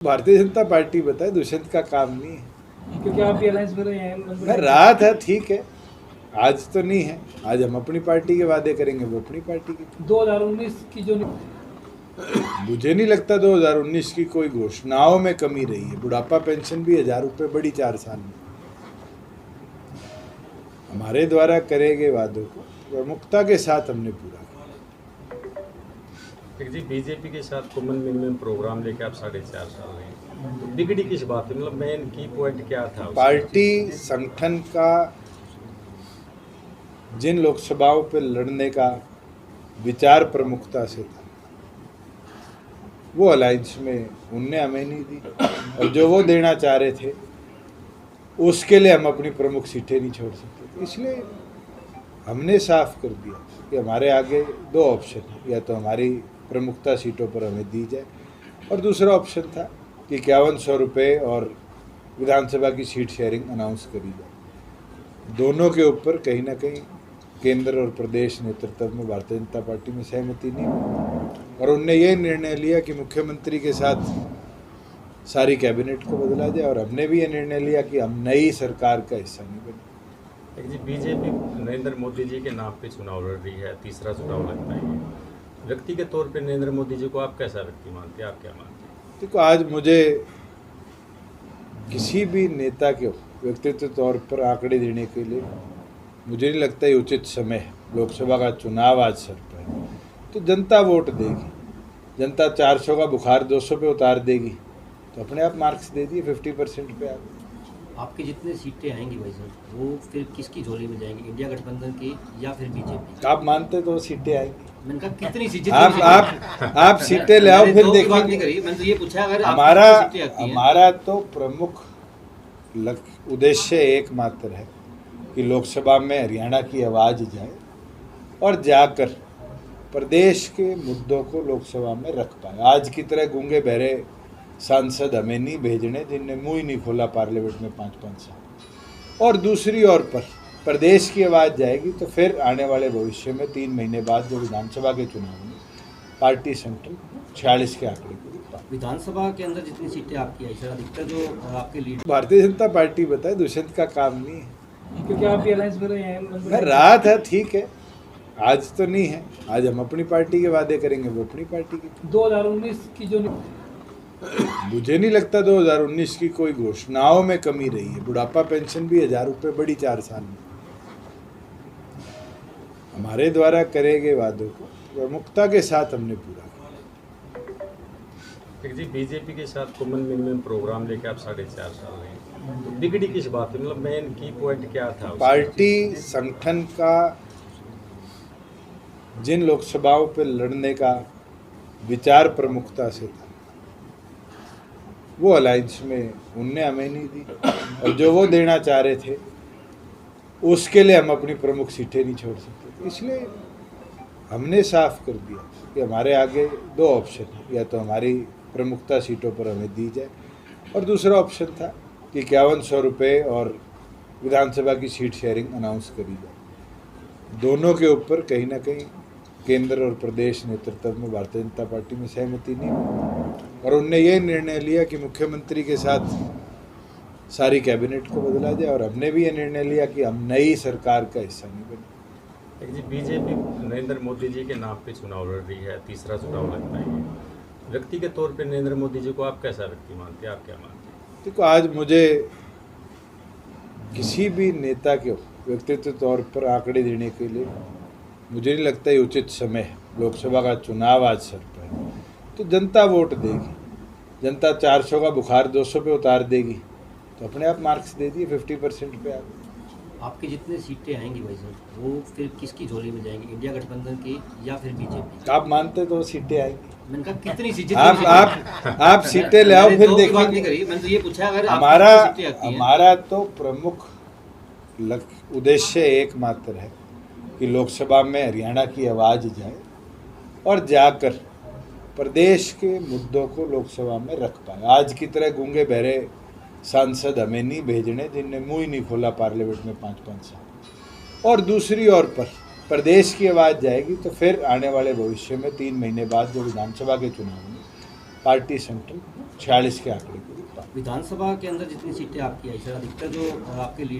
Bharatiya Janata party बताए, दुष्यंत का काम नहीं है। क्योंकि आप भी अलायंस में रहे हैं। मैं रहा था, ठीक है, आज तो नहीं है। आज हम अपनी पार्टी के वादे करेंगे, वो अपनी पार्टी के। 2019 की जो मुझे नहीं लगता 2019 की कोई घोषणाओं में कमी रही है। बुढ़ापा पेंशन भी 1000 रुपये बढ़ी 4 साल में। हमारे द्वारा करे गए वादों को प्रमुखता के साथ हमने पूरा किया। जी, बीजेपी के साथ कॉमन मिनिमम प्रोग्राम लेके आप 4.5 साल रहे, तो बिगड़ी किस बात है? मतलब मेन की पॉइंट क्या था? पार्टी संगठन का जिन लोकसभाओं पे लड़ने का विचार प्रमुखता से था, वो अलायंस में उनने हमें नहीं दी, और जो वो देना चाह रहे थे उसके लिए हम अपनी प्रमुख सीटें नहीं छोड़ सकते। इसलिए हमने साफ कर दिया कि हमारे आगे 2 ऑप्शन है, या तो हमारी प्रमुखता सीटों पर हमें दी जाए, और दूसरा ऑप्शन था कि 5100 रुपये और विधानसभा की सीट शेयरिंग अनाउंस करी जाए। दोनों के ऊपर कहीं ना कहीं केंद्र और प्रदेश नेतृत्व में भारतीय जनता पार्टी में सहमति नहीं हुई, और उनने ये निर्णय लिया कि मुख्यमंत्री के साथ सारी कैबिनेट को बदला जाए, और हमने भी ये निर्णय लिया कि हम नई सरकार का हिस्सा नहीं बने। जी, बीजेपी नरेंद्र मोदी जी के नाम पे चुनाव लड़ रही है, तीसरा चुनाव लगता है। व्यक्ति के तौर पे नरेंद्र मोदी जी को आप कैसा व्यक्ति मानते हैं? आप क्या मानते हैं? देखो, आज मुझे किसी भी नेता के व्यक्तित्व तौर पर आंकड़े देने के लिए मुझे नहीं लगता ये उचित समय है। लोकसभा का चुनाव आज सर पर है, तो जनता वोट देगी। जनता 400 का बुखार 200 पे उतार देगी, तो अपने आप मार्क्स दे दिए 50% पे आ गए। आपकी जितनी सीटें आएंगी भाई साहब, वो फिर किसकी झोली में जाएंगी? इंडिया गठबंधन की या फिर बीजेपी? आप मानते तो सीटें आएंगी। मैंने कहा कितनी सीटें? आप सीटें ले आओ, फिर देखेंगे। मैंने तो ये पूछा, अगर हमारा तो प्रमुख उद्देश्य एकमात्र है कि लोकसभा में हरियाणा की आवाज़ जाए, और जाकर प्रदेश के मुद्दों को लोकसभा में रख पाए। आज की तरह गूंगे बहरे सांसद हमें नहीं भेजने जिनने मुंह ही नहीं खोला पार्लियामेंट में 5-5 साल। और दूसरी ओर पर प्रदेश की आवाज़ जाएगी, तो फिर आने वाले भविष्य में 3 महीने बाद जो विधानसभा के चुनाव में पार्टी संगठन 46 के आंकड़े को विधानसभा के अंदर जितनी सीटें आपकी आई सर, अधिकतर जो आपके लीड भारतीय जनता पार्टी बताए, दुष्यंत का काम नहीं है। क्योंकि आप भी अलायंस में रहे हैं। मैं रहा था, ठीक है, आज तो नहीं है। आज हम अपनी पार्टी के वादे करेंगे, वो अपनी पार्टी के। 2019 की जो मुझे नहीं लगता 2019 की कोई घोषणाओं में कमी रही है। बुढ़ापा पेंशन भी 1000 रुपये बढ़ी 4 साल में। हमारे द्वारा करे गए वादों को प्रमुखता के साथ हमने पूरा किया। जी, बीजेपी के साथ कॉमन मिनिमम प्रोग्राम लेके आप 4.5 साल रहे, तो बिगड़ी किस बात है? मतलब मेन की पॉइंट क्या था? पार्टी संगठन का जिन लोकसभाओं पे लड़ने का विचार प्रमुखता से था, वो अलायंस में उनने हमें नहीं दी, और जो वो देना चाह रहे थे उसके लिए हम अपनी प्रमुख सीटें नहीं छोड़ सकते। इसलिए हमने साफ कर दिया कि हमारे आगे 2 ऑप्शन है, या तो हमारी प्रमुखता सीटों पर हमें दी जाए, और दूसरा ऑप्शन था कि 5100 रुपये और विधानसभा की सीट शेयरिंग अनाउंस करी जाए। दोनों के ऊपर कहीं ना कहीं केंद्र और प्रदेश नेतृत्व में भारतीय जनता पार्टी में सहमति नहीं हुई, और उनने ये निर्णय लिया कि मुख्यमंत्री के साथ सारी कैबिनेट को बदला जाए, और हमने भी ये निर्णय लिया कि हम नई सरकार का हिस्सा नहीं बने। जी, बीजेपी नरेंद्र मोदी जी के नाम पे चुनाव लड़ रही है, तीसरा चुनाव लगता है। व्यक्ति के तौर पे नरेंद्र मोदी जी को आप कैसा व्यक्ति मानते हैं? आप क्या मानते हैं? देखो, आज मुझे किसी भी नेता के व्यक्तित्व तौर पर आंकड़े देने के लिए मुझे नहीं लगता ये उचित समय है। लोकसभा का चुनाव आज सर पर है, तो जनता वोट देगी। जनता 400 का बुखार 200 पे उतार देगी, तो अपने आप मार्क्स दे दिए 50% पे आ गए। आपकी जितनी सीटें आएंगी भाई साहब, वो फिर किसकी झोली में जाएंगी? इंडिया गठबंधन की या फिर बीजेपी? आप मानते तो सीटें आएंगी। मैंने कहा कितनी सीटें? आप सीटें ले आओ, फिर देखेंगे। मैंने तो ये पूछा, अगर हमारा तो प्रमुख उद्देश्य एकमात्र है कि लोकसभा में हरियाणा की आवाज़ जाए, और जाकर प्रदेश के मुद्दों को लोकसभा में रख पाए। आज की तरह गूंगे बहरे सांसद हमें नहीं भेजने जिनने मुंह ही नहीं खोला पार्लियामेंट में 5-5 साल। और दूसरी ओर पर प्रदेश की आवाज़ जाएगी, तो फिर आने वाले भविष्य में 3 महीने बाद जो विधानसभा के चुनाव में पार्टी संगठन 46 के आंकड़े को भी पार। विधानसभा के अंदर जितनी सीटें आपकी आई सर, अधिकतर जो आपके लीडर